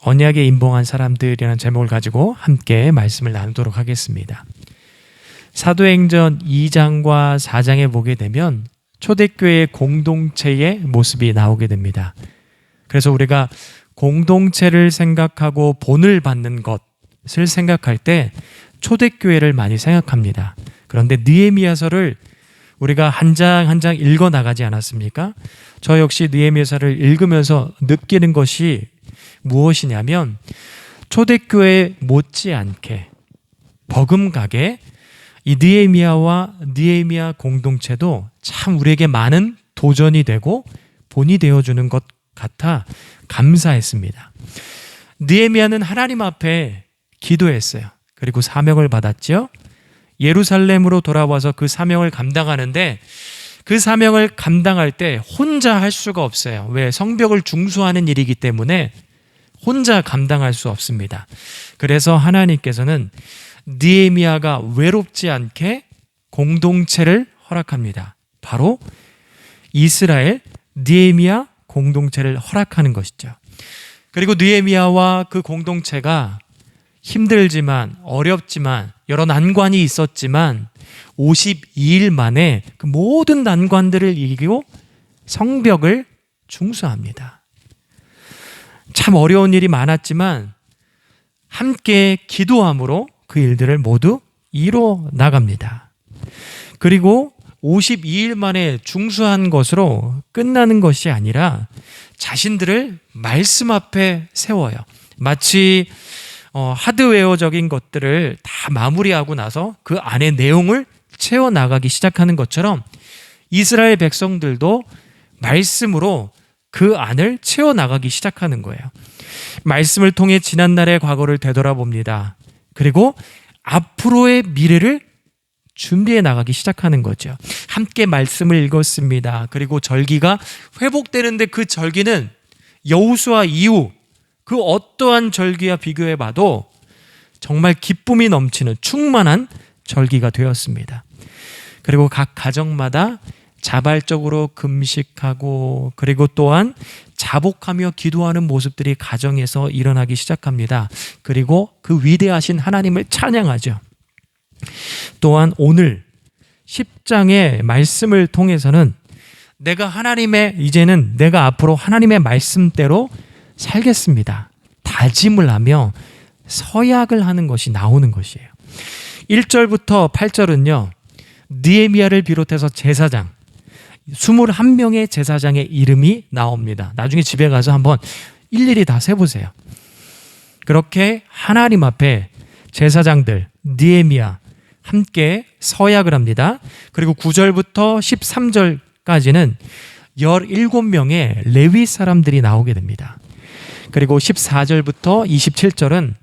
언약에 임봉한 사람들이라는 제목을 가지고 함께 말씀을 나누도록 하겠습니다. 사도행전 2장과 4장에 보게 되면 초대교회 공동체의 모습이 나오게 됩니다. 그래서 우리가 공동체를 생각하고 본을 받는 것을 생각할 때 초대교회를 많이 생각합니다. 그런데 느헤미야서를 우리가 한 장 한 장 읽어 나가지 않았습니까? 저 역시 느헤미야서를 읽으면서 느끼는 것이 무엇이냐면 초대교회 못지않게 버금가게 이 느헤미야 공동체도 참 우리에게 많은 도전이 되고 본이 되어주는 것 같아 감사했습니다. 느헤미야는 하나님 앞에 기도했어요. 그리고 사명을 받았죠. 예루살렘으로 돌아와서 그 사명을 감당하는데 그 사명을 감당할 때 혼자 할 수가 없어요. 왜? 성벽을 중수하는 일이기 때문에 혼자 감당할 수 없습니다. 그래서 하나님께서는 느헤미야가 외롭지 않게 공동체를 허락합니다. 바로 이스라엘 느헤미야 공동체를 허락하는 것이죠. 그리고 느헤미야와 그 공동체가 힘들지만 어렵지만 여러 난관이 있었지만 52일 만에 그 모든 난관들을 이기고 성벽을 중수합니다. 참 어려운 일이 많았지만 함께 기도함으로 그 일들을 모두 이뤄 나갑니다. 그리고 52일 만에 중수한 것으로 끝나는 것이 아니라 자신들을 말씀 앞에 세워요. 마치 하드웨어적인 것들을 다 마무리하고 나서 그 안에 내용을 채워나가기 시작하는 것처럼 이스라엘 백성들도 말씀으로 그 안을 채워나가기 시작하는 거예요. 말씀을 통해 지난날의 과거를 되돌아봅니다. 그리고 앞으로의 미래를 준비해 나가기 시작하는 거죠. 함께 말씀을 읽었습니다. 그리고 절기가 회복되는데 그 절기는 여호수아 이후 그 어떠한 절기와 비교해 봐도 정말 기쁨이 넘치는 충만한 절기가 되었습니다. 그리고 각 가정마다 자발적으로 금식하고 그리고 또한 자복하며 기도하는 모습들이 가정에서 일어나기 시작합니다. 그리고 그 위대하신 하나님을 찬양하죠. 또한 오늘 10장의 말씀을 통해서는 이제는 내가 앞으로 하나님의 말씀대로 살겠습니다. 다짐을 하며 서약을 하는 것이 나오는 것이에요. 1절부터 8절은요. 느헤미야를 비롯해서 제사장 21명의 제사장의 이름이 나옵니다. 나중에 집에 가서 한번 일일이 다 세보세요. 그렇게 하나님 앞에 제사장들 느헤미야 함께 서약을 합니다. 그리고 9절부터 13절까지는 17명의 레위 사람들이 나오게 됩니다. 그리고 14절부터 27절은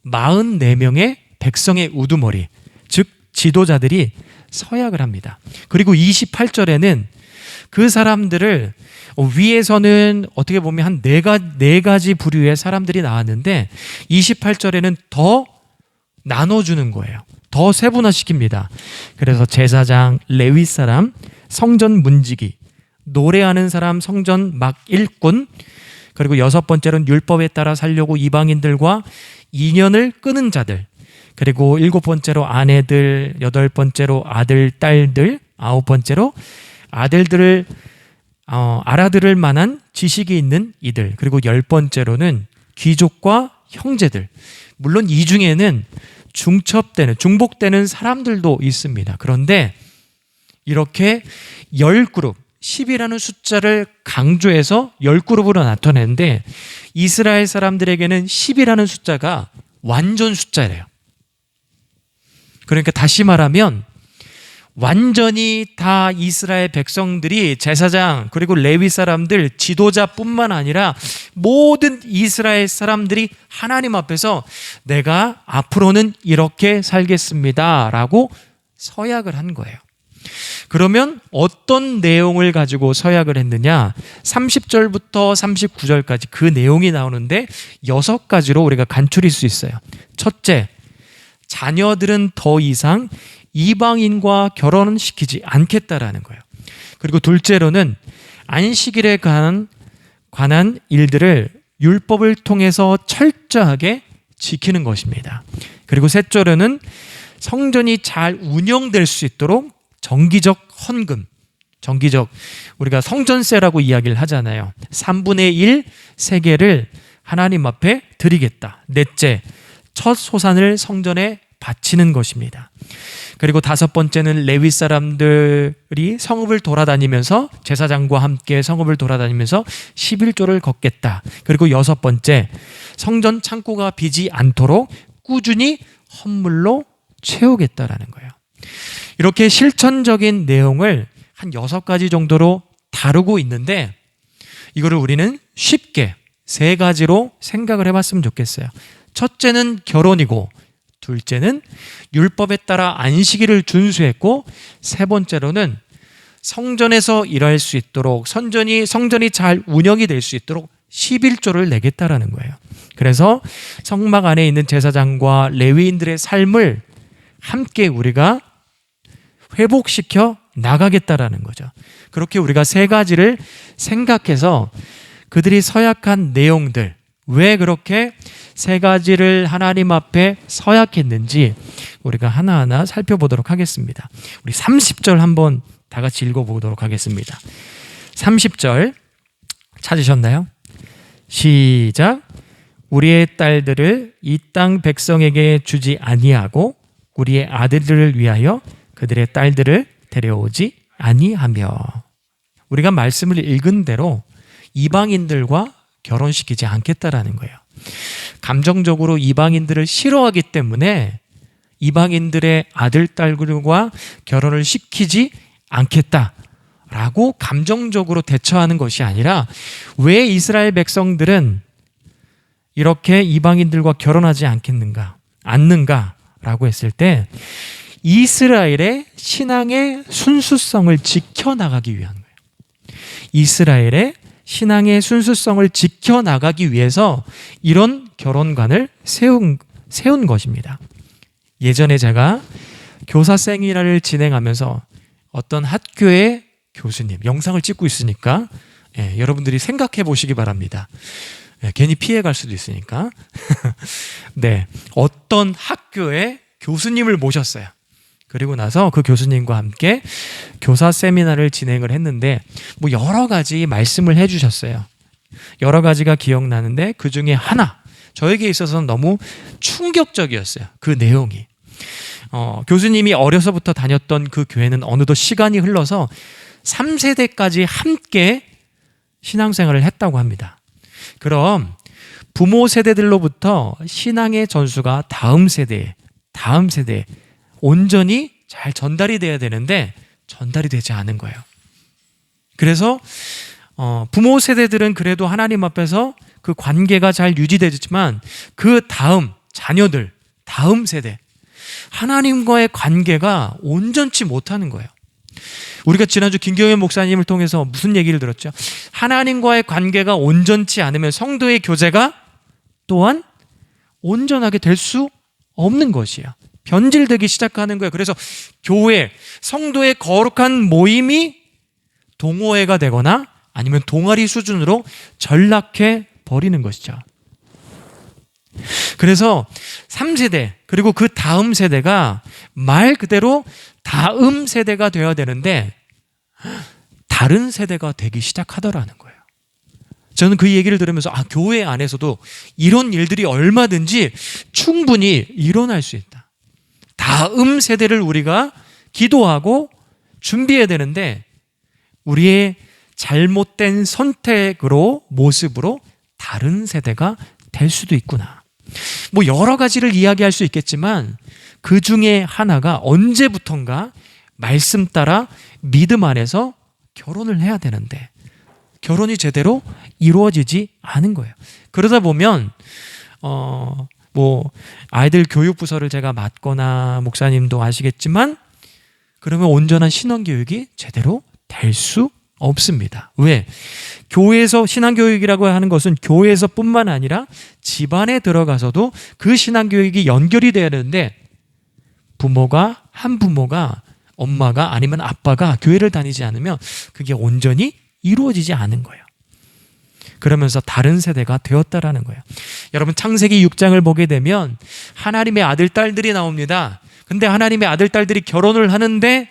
44명의 백성의 우두머리, 즉 지도자들이 서약을 합니다. 그리고 28절에는 그 사람들을 위에서는 어떻게 보면 한 네 가지 부류의 사람들이 나왔는데 28절에는 더 나눠주는 거예요. 더 세분화시킵니다. 그래서 제사장, 레위 사람, 성전 문지기, 노래하는 사람, 성전 막 일꾼, 그리고 6번째로는 율법에 따라 살려고 이방인들과 인연을 끊은 자들, 그리고 7번째로 아내들, 8번째로 아들, 딸들, 9번째로 아들들을 알아들을 만한 지식이 있는 이들, 그리고 10번째로는 귀족과 형제들. 물론 이 중에는 중복되는 사람들도 있습니다. 그런데 이렇게 10그룹, 10이라는 숫자를 강조해서 10그룹으로 나타내는데 이스라엘 사람들에게는 10이라는 숫자가 완전 숫자래요. 그러니까 다시 말하면 완전히 다 이스라엘 백성들이 제사장 그리고 레위 사람들 지도자뿐만 아니라 모든 이스라엘 사람들이 하나님 앞에서 내가 앞으로는 이렇게 살겠습니다 라고 서약을 한 거예요. 그러면 어떤 내용을 가지고 서약을 했느냐? 30절부터 39절까지 그 내용이 나오는데 6가지로 우리가 간추릴 수 있어요. 첫째, 자녀들은 더 이상 이방인과 결혼시키지 않겠다라는 거예요. 그리고 둘째로는 안식일에 관한 일들을 율법을 통해서 철저하게 지키는 것입니다. 그리고 셋째로는 성전이 잘 운영될 수 있도록 정기적 헌금, 정기적 우리가 성전세라고 이야기를 하잖아요. 3분의 1 세계를 하나님 앞에 드리겠다. 넷째, 첫 소산을 성전에 바치는 것입니다. 그리고 다섯 번째는 레위 사람들이 성읍을 돌아다니면서 제사장과 함께 성읍을 돌아다니면서 11조를 걷겠다. 그리고 여섯 번째, 성전 창고가 비지 않도록 꾸준히 헌물로 채우겠다라는 거예요. 이렇게 실천적인 내용을 한 6가지 정도로 다루고 있는데 이거를 우리는 쉽게 3가지로 생각을 해봤으면 좋겠어요. 첫째는 결혼이고, 둘째는 율법에 따라 안식일을 준수했고, 세 번째로는 성전에서 일할 수 있도록 성전이 잘 운영이 될 수 있도록 11조를 내겠다라는 거예요. 그래서 성막 안에 있는 제사장과 레위인들의 삶을 함께 우리가 회복시켜 나가겠다라는 거죠. 그렇게 우리가 3가지를 생각해서 그들이 서약한 내용들, 왜 그렇게 3가지를 하나님 앞에 서약했는지 우리가 하나하나 살펴보도록 하겠습니다. 우리 30절 한번 다 같이 읽어보도록 하겠습니다. 30절 찾으셨나요? 시작. 우리의 딸들을 이 땅 백성에게 주지 아니하고 우리의 아들들을 위하여 그들의 딸들을 데려오지 아니하며. 우리가 말씀을 읽은 대로 이방인들과 결혼시키지 않겠다라는 거예요. 감정적으로 이방인들을 싫어하기 때문에 이방인들의 아들, 딸들과 결혼을 시키지 않겠다라고 감정적으로 대처하는 것이 아니라, 왜 이스라엘 백성들은 이렇게 이방인들과 결혼하지 않는가라고 했을 때 이스라엘의 신앙의 순수성을 지켜나가기 위한 거예요. 이스라엘의 신앙의 순수성을 지켜나가기 위해서 이런 결혼관을 세운 것입니다. 예전에 제가 교사 세미나를 진행하면서 어떤 학교의 교수님, 영상을 찍고 있으니까 여러분들이 생각해 보시기 바랍니다. 괜히 피해갈 수도 있으니까. 네, 어떤 학교의 교수님을 모셨어요. 그리고 나서 그 교수님과 함께 교사 세미나를 진행을 했는데 여러 가지 말씀을 해주셨어요. 여러 가지가 기억나는데 그 중에 하나, 저에게 있어서는 너무 충격적이었어요. 그 내용이. 교수님이 어려서부터 다녔던 그 교회는 어느덧 시간이 흘러서 3세대까지 함께 신앙생활을 했다고 합니다. 그럼 부모 세대들로부터 신앙의 전수가 다음 세대에 온전히 잘 전달이 돼야 되는데 전달이 되지 않은 거예요. 그래서 부모 세대들은 그래도 하나님 앞에서 그 관계가 잘 유지되지만 그 다음 자녀들, 다음 세대, 하나님과의 관계가 온전치 못하는 거예요. 우리가 지난주 김경현 목사님을 통해서 무슨 얘기를 들었죠? 하나님과의 관계가 온전치 않으면 성도의 교제가 또한 온전하게 될 수 없는 것이에요. 변질되기 시작하는 거예요. 그래서 교회, 성도의 거룩한 모임이 동호회가 되거나 아니면 동아리 수준으로 전락해 버리는 것이죠. 그래서 3세대 그리고 그 다음 세대가 말 그대로 다음 세대가 되어야 되는데 다른 세대가 되기 시작하더라는 거예요. 저는 그 얘기를 들으면서 교회 안에서도 이런 일들이 얼마든지 충분히 일어날 수 있다. 다음 세대를 우리가 기도하고 준비해야 되는데 우리의 잘못된 선택으로, 모습으로 다른 세대가 될 수도 있구나. 여러 가지를 이야기할 수 있겠지만 그 중에 하나가 언제부턴가 말씀 따라 믿음 안에서 결혼을 해야 되는데 결혼이 제대로 이루어지지 않은 거예요. 그러다 보면 아이들 교육 부서를 제가 맡거나 목사님도 아시겠지만 그러면 온전한 신앙교육이 제대로 될 수 없습니다. 왜? 교회에서 신앙교육이라고 하는 것은 교회에서 뿐만 아니라 집안에 들어가서도 그 신앙교육이 연결이 돼야 되는데 한 부모가 엄마가 아니면 아빠가 교회를 다니지 않으면 그게 온전히 이루어지지 않은 거예요. 그러면서 다른 세대가 되었다라는 거예요. 여러분 창세기 6장을 보게 되면 하나님의 아들 딸들이 나옵니다. 근데 하나님의 아들 딸들이 결혼을 하는데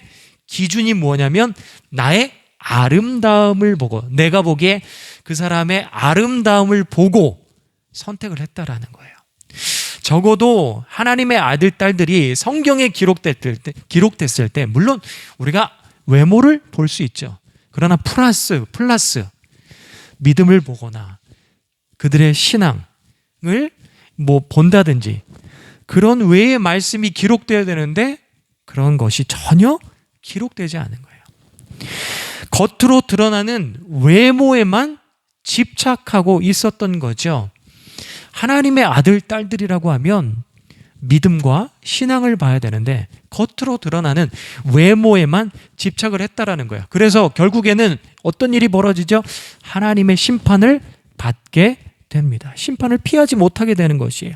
기준이 뭐냐면 나의 아름다움을 보고, 내가 보기에 그 사람의 아름다움을 보고 선택을 했다라는 거예요. 적어도 하나님의 아들 딸들이 성경에 기록됐을 때 물론 우리가 외모를 볼 수 있죠. 그러나 플러스 믿음을 보거나 그들의 신앙을 본다든지 그런 외의 말씀이 기록되어야 되는데 그런 것이 전혀 기록되지 않은 거예요. 겉으로 드러나는 외모에만 집착하고 있었던 거죠. 하나님의 아들, 딸들이라고 하면 믿음과 신앙을 봐야 되는데 겉으로 드러나는 외모에만 집착을 했다라는 거예요. 그래서 결국에는 어떤 일이 벌어지죠? 하나님의 심판을 받게 됩니다. 심판을 피하지 못하게 되는 것이에요.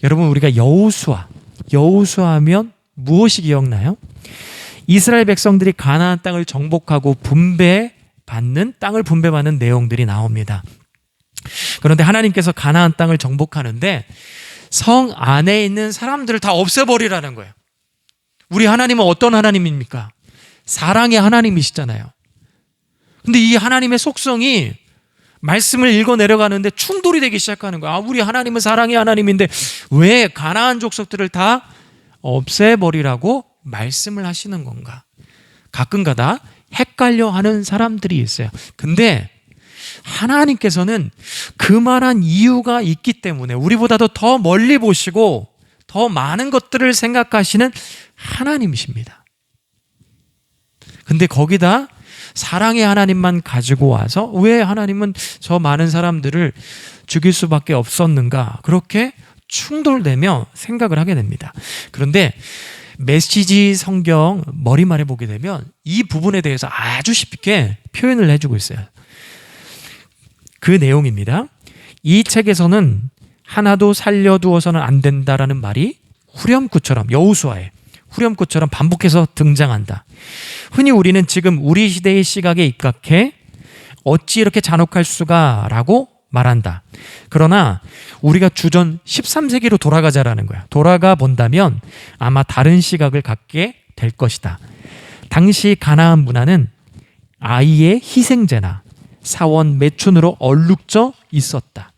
여러분, 우리가 여호수아 하면 무엇이 기억나요? 이스라엘 백성들이 가나안 땅을 정복하고 땅을 분배받는 내용들이 나옵니다. 그런데 하나님께서 가나안 땅을 정복하는데 성 안에 있는 사람들을 다 없애버리라는 거예요. 우리 하나님은 어떤 하나님입니까? 사랑의 하나님이시잖아요. 근데 이 하나님의 속성이 말씀을 읽어 내려가는데 충돌이 되기 시작하는 거예요. 우리 하나님은 사랑의 하나님인데 왜 가나안 족속들을 다 없애버리라고 말씀을 하시는 건가? 가끔가다 헷갈려하는 사람들이 있어요. 근데 하나님께서는 그만한 이유가 있기 때문에 우리보다도 더 멀리 보시고 더 많은 것들을 생각하시는 하나님이십니다. 근데 거기다 사랑의 하나님만 가지고 와서 왜 하나님은 저 많은 사람들을 죽일 수밖에 없었는가? 그렇게 충돌되며 생각을 하게 됩니다. 그런데 메시지 성경 머리말에 보게 되면 이 부분에 대해서 아주 쉽게 표현을 해주고 있어요. 그 내용입니다. 이 책에서는 하나도 살려두어서는 안 된다라는 말이 후렴구처럼, 여호수아의 후렴구처럼 반복해서 등장한다. 흔히 우리는 지금 우리 시대의 시각에 입각해 어찌 이렇게 잔혹할 수가 라고 말한다. 그러나 우리가 주전 13세기로 돌아가자라는 거야. 돌아가 본다면 아마 다른 시각을 갖게 될 것이다. 당시 가나안 문화는 아이의 희생제나 사원 매춘으로 얼룩져 있었다.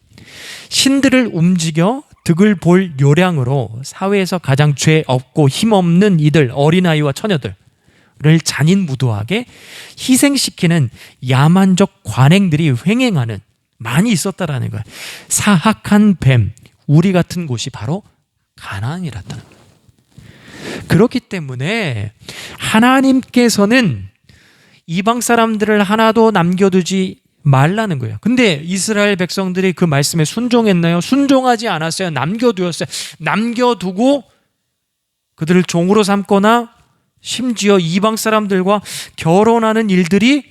신들을 움직여 득을 볼 요량으로 사회에서 가장 죄 없고 힘없는 이들, 어린아이와 처녀들을 잔인무도하게 희생시키는 야만적 관행들이 횡행하는 많이 있었다라는 거예요. 사악한 뱀, 우리 같은 곳이 바로 가나안이랐다는 거예요. 그렇기 때문에 하나님께서는 이방 사람들을 하나도 남겨두지 말라는 거예요. 근데 이스라엘 백성들이 그 말씀에 순종했나요? 순종하지 않았어요. 남겨두었어요. 남겨두고 그들을 종으로 삼거나 심지어 이방 사람들과 결혼하는 일들이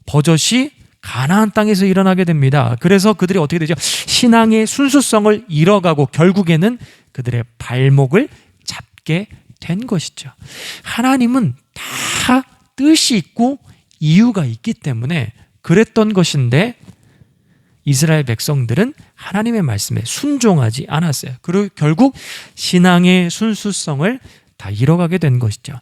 버젓이 가나안 땅에서 일어나게 됩니다. 그래서 그들이 어떻게 되죠? 신앙의 순수성을 잃어가고 결국에는 그들의 발목을 잡게 된 것이죠. 하나님은 다 뜻이 있고 이유가 있기 때문에 그랬던 것인데 이스라엘 백성들은 하나님의 말씀에 순종하지 않았어요. 그리고 결국 신앙의 순수성을 다 잃어가게 된 것이죠.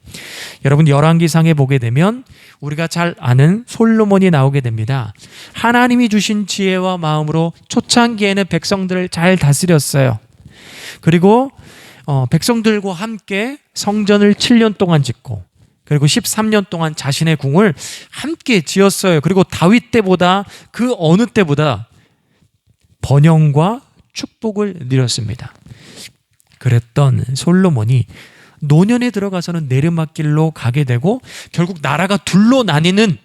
여러분, 열왕기상에 보게 되면 우리가 잘 아는 솔로몬이 나오게 됩니다. 하나님이 주신 지혜와 마음으로 초창기에는 백성들을 잘 다스렸어요. 그리고 백성들과 함께 성전을 7년 동안 짓고 그리고 13년 동안 자신의 궁을 함께 지었어요. 그리고 다윗 때보다 그 어느 때보다 번영과 축복을 누렸습니다. 그랬던 솔로몬이 노년에 들어가서는 내리막길로 가게 되고 결국 나라가 둘로 나뉘는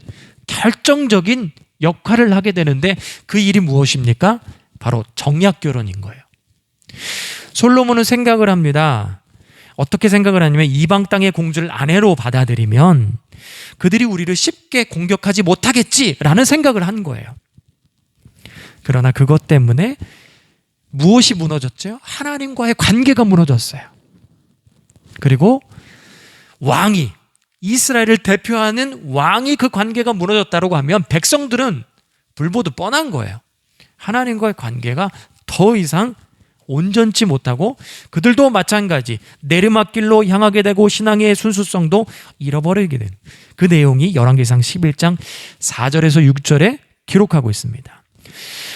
결정적인 역할을 하게 되는데 그 일이 무엇입니까? 바로 정략결혼인 거예요. 솔로몬은 생각을 합니다. 어떻게 생각을 하냐면 이방 땅의 공주를 아내로 받아들이면 그들이 우리를 쉽게 공격하지 못하겠지라는 생각을 한 거예요. 그러나 그것 때문에 무엇이 무너졌죠? 하나님과의 관계가 무너졌어요. 그리고 이스라엘을 대표하는 왕이 그 관계가 무너졌다고 하면 백성들은 불보듯 뻔한 거예요. 하나님과의 관계가 더 이상 온전치 못하고 그들도 마찬가지 내리막길로 향하게 되고 신앙의 순수성도 잃어버리게 되는 그 내용이 열왕기상 11장 4절에서 6절에 기록하고 있습니다.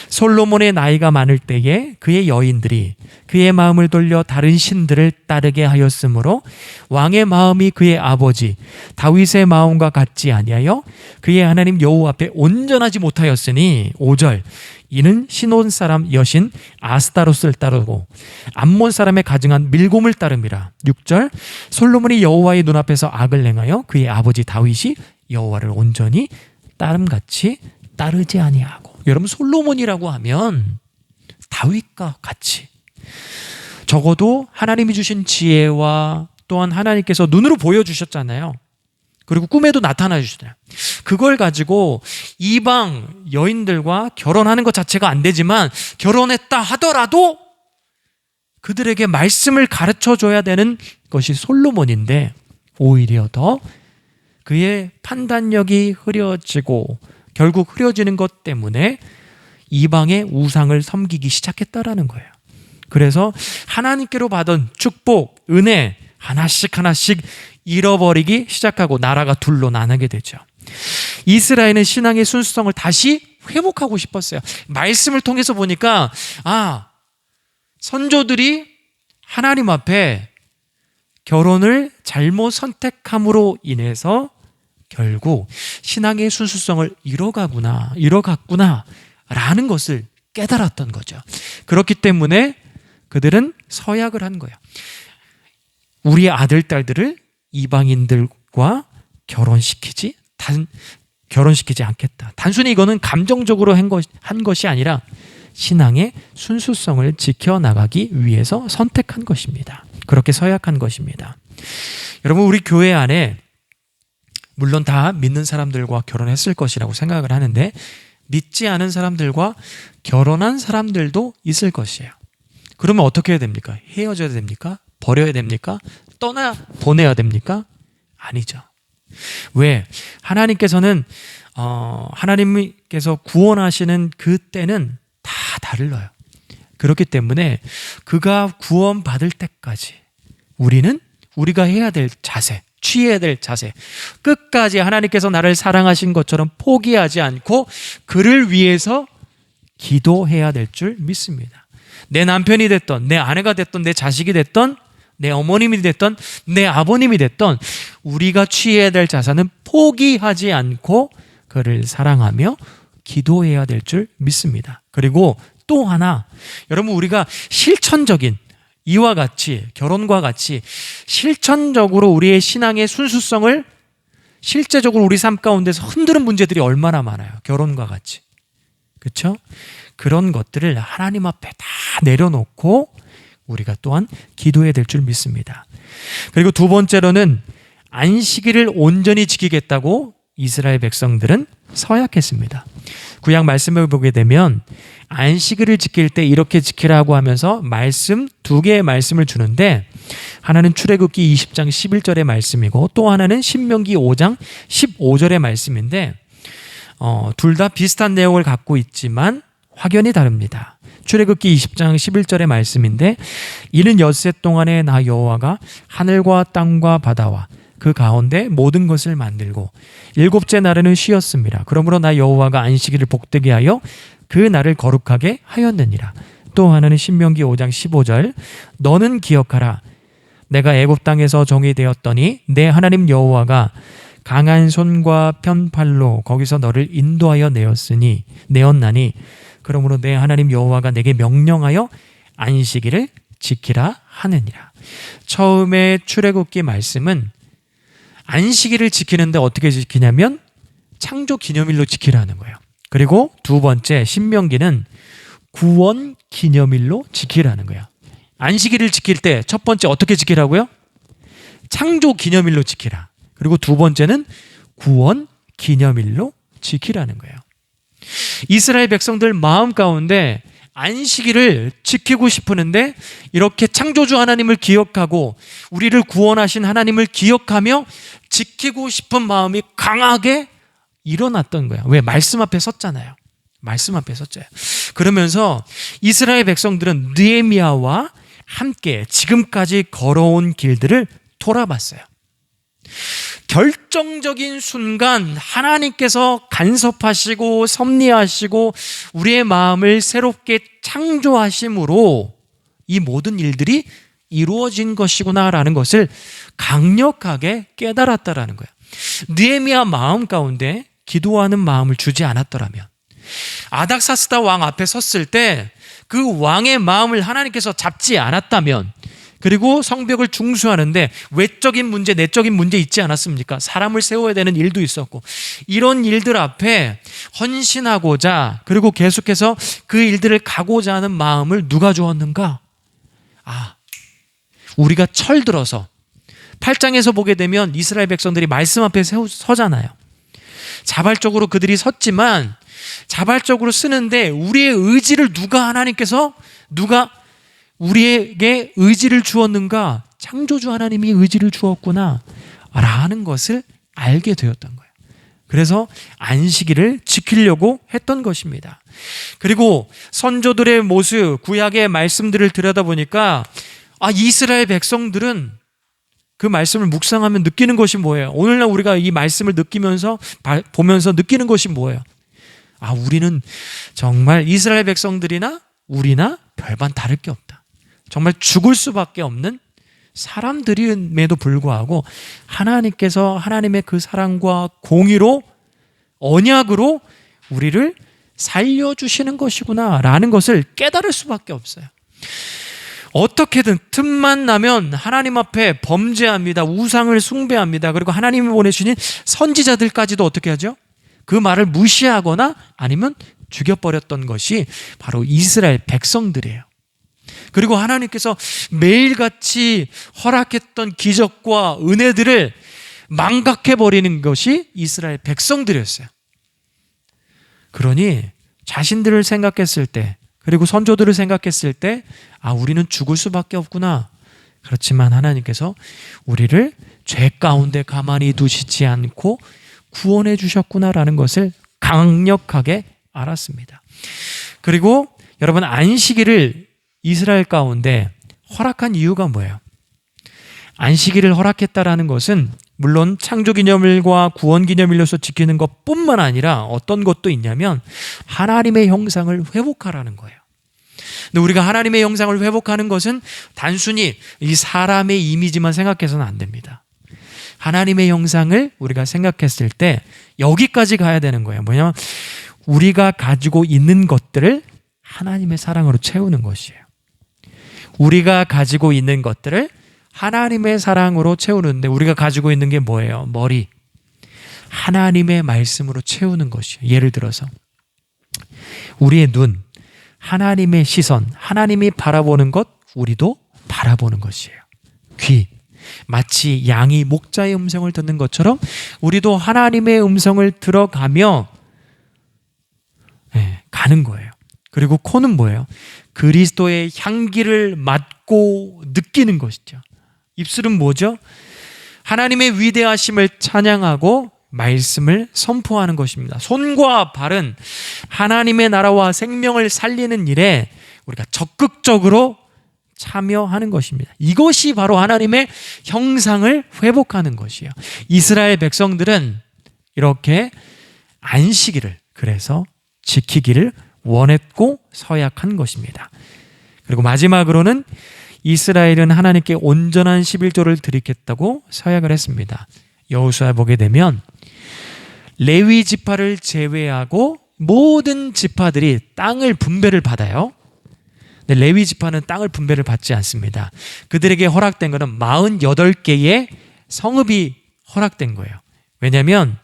솔로몬의 나이가 많을 때에 그의 여인들이 그의 마음을 돌려 다른 신들을 따르게 하였으므로 왕의 마음이 그의 아버지 다윗의 마음과 같지 아니하여 그의 하나님 여호와 앞에 온전하지 못하였으니 5절 이는 시돈 사람 여신 아스타롯을 따르고 암몬 사람의 가증한 밀곰을 따름이라. 6절 솔로몬이 여호와의 눈앞에서 악을 행하여 그의 아버지 다윗이 여호와를 온전히 따름같이 따르지 아니하고. 여러분 솔로몬이라고 하면 다윗과 같이 적어도 하나님이 주신 지혜와 또한 하나님께서 눈으로 보여주셨잖아요. 그리고 꿈에도 나타나 주시잖아요. 그걸 가지고 이방 여인들과 결혼하는 것 자체가 안 되지만 결혼했다 하더라도 그들에게 말씀을 가르쳐 줘야 되는 것이 솔로몬인데 오히려 더 그의 판단력이 흐려지고 결국 흐려지는 것 때문에 이방의 우상을 섬기기 시작했다라는 거예요. 그래서 하나님께로 받은 축복, 은혜 하나씩 잃어버리기 시작하고 나라가 둘로 나누게 되죠. 이스라엘은 신앙의 순수성을 다시 회복하고 싶었어요. 말씀을 통해서 보니까 선조들이 하나님 앞에 결혼을 잘못 선택함으로 인해서 결국 신앙의 순수성을 잃어갔구나 라는 것을 깨달았던 거죠. 그렇기 때문에 그들은 서약을 한 거예요. 우리 아들, 딸들을 이방인들과 결혼시키지 않겠다. 단순히 이거는 감정적으로 한 것이 아니라 신앙의 순수성을 지켜나가기 위해서 선택한 것입니다. 그렇게 서약한 것입니다. 여러분 우리 교회 안에 물론 다 믿는 사람들과 결혼했을 것이라고 생각을 하는데 믿지 않은 사람들과 결혼한 사람들도 있을 것이에요. 그러면 어떻게 해야 됩니까? 헤어져야 됩니까? 버려야 됩니까? 보내야 됩니까? 아니죠. 왜? 하나님께서 구원하시는 그 때는 다 달라요. 그렇기 때문에 그가 구원받을 때까지 우리가 해야 될 자세, 취해야 될 자세, 끝까지 하나님께서 나를 사랑하신 것처럼 포기하지 않고 그를 위해서 기도해야 될 줄 믿습니다. 내 남편이 됐던, 내 아내가 됐던, 내 자식이 됐던, 내 어머님이 됐던, 내 아버님이 됐던 우리가 취해야 될 자세는 포기하지 않고 그를 사랑하며 기도해야 될 줄 믿습니다. 그리고 또 하나, 여러분 우리가 실천적인 이와 같이 결혼과 같이 실천적으로 우리의 신앙의 순수성을 실제적으로 우리 삶 가운데서 흔드는 문제들이 얼마나 많아요. 결혼과 같이. 그렇죠? 그런 것들을 하나님 앞에 다 내려놓고 우리가 또한 기도해야 될 줄 믿습니다. 그리고 두 번째로는 안식일을 온전히 지키겠다고 이스라엘 백성들은 서약했습니다. 구약 말씀을 보게 되면 안식일을 지킬 때 이렇게 지키라고 하면서 두 개의 말씀을 주는데 하나는 출애굽기 20장 11절의 말씀이고 또 하나는 신명기 5장 15절의 말씀인데 둘 다 비슷한 내용을 갖고 있지만 확연히 다릅니다. 출애굽기 20장 11절의 말씀인데 이는 엿새 동안에 나 여호와가 하늘과 땅과 바다와 그 가운데 모든 것을 만들고 일곱째 날에는 쉬었습니다. 그러므로 나 여호와가 안식일을 복되게 하여 그 날을 거룩하게 하였느니라. 또 하나는 신명기 5장 15절 너는 기억하라. 내가 애굽 땅에서 종이 되었더니 내 하나님 여호와가 강한 손과 편팔로 거기서 너를 인도하여 내었나니 그러므로 내 하나님 여호와가 내게 명령하여 안식일을 지키라 하느니라. 처음에 출애굽기 말씀은 안식일을 지키는데 어떻게 지키냐면 창조 기념일로 지키라는 거예요. 그리고 두 번째 신명기는 구원 기념일로 지키라는 거예요. 안식일을 지킬 때 첫 번째 어떻게 지키라고요? 창조 기념일로 지키라. 그리고 두 번째는 구원 기념일로 지키라는 거예요. 이스라엘 백성들 마음 가운데 안식일을 지키고 싶으는데 이렇게 창조주 하나님을 기억하고 우리를 구원하신 하나님을 기억하며 지키고 싶은 마음이 강하게 일어났던 거야. 왜? 말씀 앞에 섰잖아요. 말씀 앞에 섰죠. 그러면서 이스라엘 백성들은 느헤미야와 함께 지금까지 걸어온 길들을 돌아봤어요. 결정적인 순간 하나님께서 간섭하시고 섭리하시고 우리의 마음을 새롭게 창조하심으로 이 모든 일들이 이루어진 것이구나라는 것을 강력하게 깨달았다라는 거예요. 느헤미야 마음 가운데 기도하는 마음을 주지 않았더라면, 아닥사스다 왕 앞에 섰을 때 그 왕의 마음을 하나님께서 잡지 않았다면, 그리고 성벽을 중수하는데 외적인 문제, 내적인 문제 있지 않았습니까? 사람을 세워야 되는 일도 있었고, 이런 일들 앞에 헌신하고자 그리고 계속해서 그 일들을 가고자 하는 마음을 누가 주었는가? 우리가 철들어서 8장에서 보게 되면 이스라엘 백성들이 말씀 앞에 서잖아요. 자발적으로 그들이 섰지만, 자발적으로 쓰는데 우리의 의지를 누가 우리에게 의지를 주었는가? 창조주 하나님이 의지를 주었구나 라는 것을 알게 되었던 거예요. 그래서 안식일을 지키려고 했던 것입니다. 그리고 선조들의 모습, 구약의 말씀들을 들여다보니까 이스라엘 백성들은 그 말씀을 묵상하면 느끼는 것이 뭐예요? 오늘날 우리가 이 말씀을 보면서 느끼는 것이 뭐예요? 우리는 정말 이스라엘 백성들이나 우리나 별반 다를 게 없다. 정말 죽을 수밖에 없는 사람들임에도 불구하고 하나님께서 하나님의 그 사랑과 공의로, 언약으로 우리를 살려주시는 것이구나 라는 것을 깨달을 수밖에 없어요. 어떻게든 틈만 나면 하나님 앞에 범죄합니다. 우상을 숭배합니다. 그리고 하나님이 보내주신 선지자들까지도 어떻게 하죠? 그 말을 무시하거나 아니면 죽여버렸던 것이 바로 이스라엘 백성들이에요. 그리고 하나님께서 매일같이 허락했던 기적과 은혜들을 망각해버리는 것이 이스라엘 백성들이었어요. 그러니 자신들을 생각했을 때, 그리고 선조들을 생각했을 때 우리는 죽을 수밖에 없구나. 그렇지만 하나님께서 우리를 죄 가운데 가만히 두시지 않고 구원해 주셨구나라는 것을 강력하게 알았습니다. 그리고 여러분, 안식일을 이스라엘 가운데 허락한 이유가 뭐예요? 안식일을 허락했다라는 것은 물론 창조기념일과 구원기념일로서 지키는 것뿐만 아니라 어떤 것도 있냐면 하나님의 형상을 회복하라는 거예요. 근데 우리가 하나님의 형상을 회복하는 것은 단순히 이 사람의 이미지만 생각해서는 안 됩니다. 하나님의 형상을 우리가 생각했을 때 여기까지 가야 되는 거예요. 뭐냐면 우리가 가지고 있는 것들을 하나님의 사랑으로 채우는 것이에요. 우리가 가지고 있는 것들을 하나님의 사랑으로 채우는데, 우리가 가지고 있는 게 뭐예요? 머리. 하나님의 말씀으로 채우는 것이에요. 예를 들어서 우리의 눈, 하나님의 시선, 하나님이 바라보는 것, 우리도 바라보는 것이에요. 귀, 마치 양이 목자의 음성을 듣는 것처럼 우리도 하나님의 음성을 들어가며 가는 거예요. 그리고 코는 뭐예요? 그리스도의 향기를 맡고 느끼는 것이죠. 입술은 뭐죠? 하나님의 위대하심을 찬양하고 말씀을 선포하는 것입니다. 손과 발은 하나님의 나라와 생명을 살리는 일에 우리가 적극적으로 참여하는 것입니다. 이것이 바로 하나님의 형상을 회복하는 것이에요. 이스라엘 백성들은 이렇게 안식일을 그래서 지키기를 원했고 서약한 것입니다. 그리고 마지막으로는 이스라엘은 하나님께 온전한 11조를 드리겠다고 서약을 했습니다. 여호수아 보게 되면 레위 지파를 제외하고 모든 지파들이 땅을 분배를 받아요. 근데 레위 지파는 땅을 분배를 받지 않습니다. 그들에게 허락된 것은 48개의 성읍이 허락된 거예요. 왜냐하면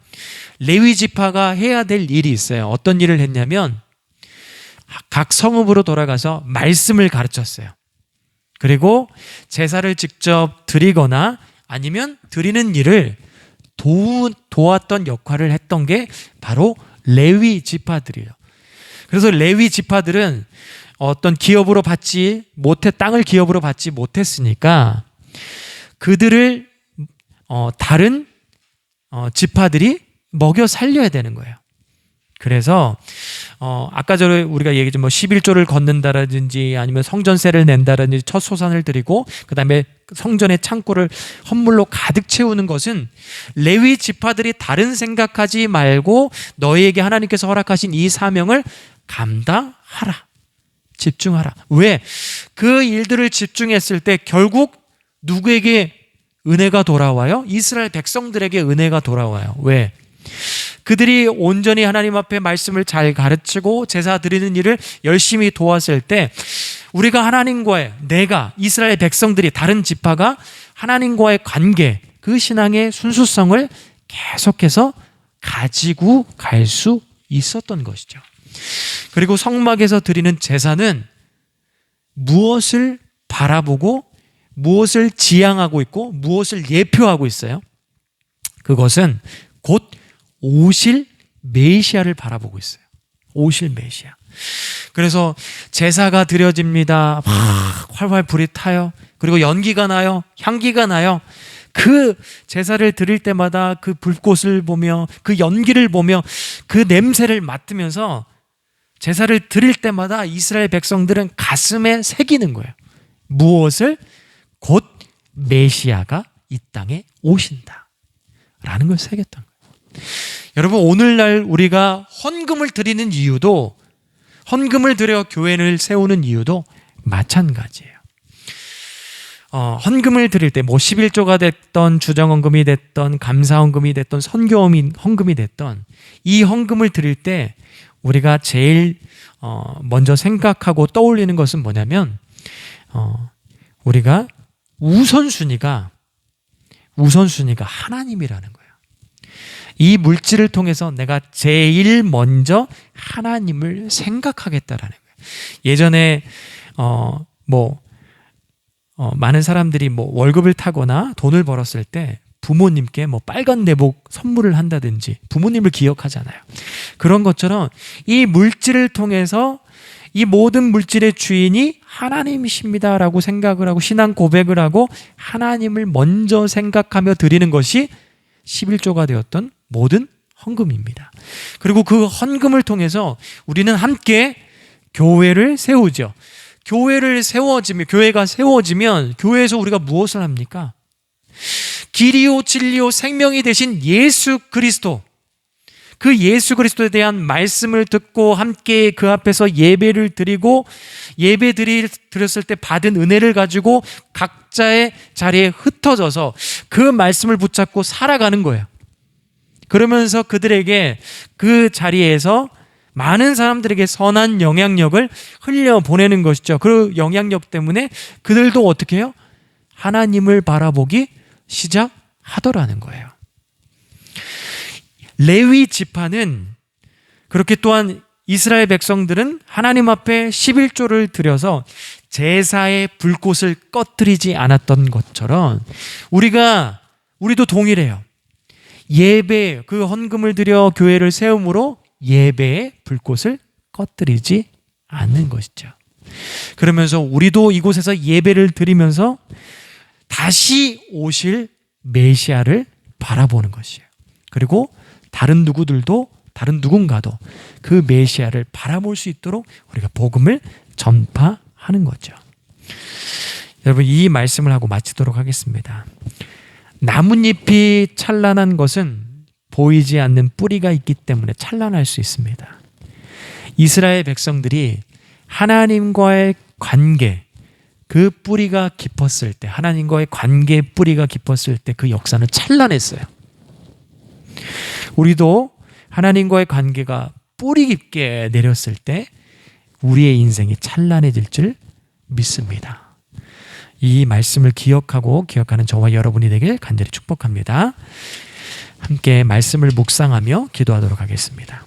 레위 지파가 해야 될 일이 있어요. 어떤 일을 했냐면 각 성읍으로 돌아가서 말씀을 가르쳤어요. 그리고 제사를 직접 드리거나 아니면 드리는 일을 도왔던 역할을 했던 게 바로 레위 지파들이에요. 그래서 레위 지파들은 어떤 기업으로 땅을 기업으로 받지 못했으니까 그들을 다른 지파들이 먹여 살려야 되는 거예요. 그래서 아까 전에 우리가 얘기했죠. 뭐 11조를 걷는다라든지 아니면 성전세를 낸다라든지 첫 소산을 드리고 그다음에 성전의 창고를 헌물로 가득 채우는 것은 레위 지파들이 다른 생각하지 말고 너희에게 하나님께서 허락하신 이 사명을 감당하라. 집중하라. 왜? 그 일들을 집중했을 때 결국 누구에게 은혜가 돌아와요? 이스라엘 백성들에게 은혜가 돌아와요. 왜? 그들이 온전히 하나님 앞에 말씀을 잘 가르치고 제사 드리는 일을 열심히 도왔을 때 우리가 하나님과의, 내가, 이스라엘 백성들이, 다른 지파가 하나님과의 관계, 그 신앙의 순수성을 계속해서 가지고 갈 수 있었던 것이죠. 그리고 성막에서 드리는 제사는 무엇을 바라보고 무엇을 지향하고 있고 무엇을 예표하고 있어요? 그것은 곧 오실 메시아를 바라보고 있어요. 오실 메시아. 그래서 제사가 드려집니다. 활활 불이 타요. 그리고 연기가 나요. 향기가 나요. 그 제사를 드릴 때마다 그 불꽃을 보며 그 연기를 보며 그 냄새를 맡으면서 제사를 드릴 때마다 이스라엘 백성들은 가슴에 새기는 거예요. 무엇을? 곧 메시아가 이 땅에 오신다 라는 걸 새겼던 거예요. 여러분, 오늘날 우리가 헌금을 드리는 이유도, 헌금을 드려 교회를 세우는 이유도 마찬가지예요. 헌금을 드릴 때 뭐 11조가 됐던, 주정헌금이 됐던, 감사헌금이 됐던, 선교헌금이 됐던, 이 헌금을 드릴 때 우리가 제일 먼저 생각하고 떠올리는 것은 뭐냐면 우리가 우선순위가 하나님이라는 거예요. 이 물질을 통해서 내가 제일 먼저 하나님을 생각하겠다라는 거예요. 예전에 많은 사람들이 뭐 월급을 타거나 돈을 벌었을 때 부모님께 뭐 빨간 내복 선물을 한다든지 부모님을 기억하잖아요. 그런 것처럼 이 물질을 통해서 이 모든 물질의 주인이 하나님이십니다라고 생각을 하고 신앙 고백을 하고 하나님을 먼저 생각하며 드리는 것이 11조가 되었던 모든 헌금입니다. 그리고 그 헌금을 통해서 우리는 함께 교회를 세우죠. 교회가 세워지면 교회에서 우리가 무엇을 합니까? 길이요 진리요 생명이 되신 예수 그리스도, 그 예수 그리스도에 대한 말씀을 듣고 함께 그 앞에서 예배를 드리고 드렸을 때 받은 은혜를 가지고 각자의 자리에 흩어져서 그 말씀을 붙잡고 살아가는 거예요. 그러면서 그들에게 그 자리에서 많은 사람들에게 선한 영향력을 흘려보내는 것이죠. 그 영향력 때문에 그들도 어떻게 해요? 하나님을 바라보기 시작하더라는 거예요. 레위 지파는 그렇게 또한 이스라엘 백성들은 하나님 앞에 11조를 드려서 제사의 불꽃을 꺼뜨리지 않았던 것처럼 우리도 동일해요. 예배, 그 헌금을 드려 교회를 세움으로 예배의 불꽃을 꺼뜨리지 않는 것이죠. 그러면서 우리도 이곳에서 예배를 드리면서 다시 오실 메시아를 바라보는 것이에요. 그리고 다른 누군가도 그 메시아를 바라볼 수 있도록 우리가 복음을 전파하는 거죠. 여러분, 이 말씀을 하고 마치도록 하겠습니다. 나뭇잎이 찬란한 것은 보이지 않는 뿌리가 있기 때문에 찬란할 수 있습니다. 이스라엘 백성들이 하나님과의 관계, 그 뿌리가 깊었을 때, 하나님과의 관계의 뿌리가 깊었을 때 그 역사는 찬란했어요. 우리도 하나님과의 관계가 뿌리 깊게 내렸을 때 우리의 인생이 찬란해질 줄 믿습니다. 이 말씀을 기억하는 저와 여러분이 되길 간절히 축복합니다. 함께 말씀을 묵상하며 기도하도록 하겠습니다.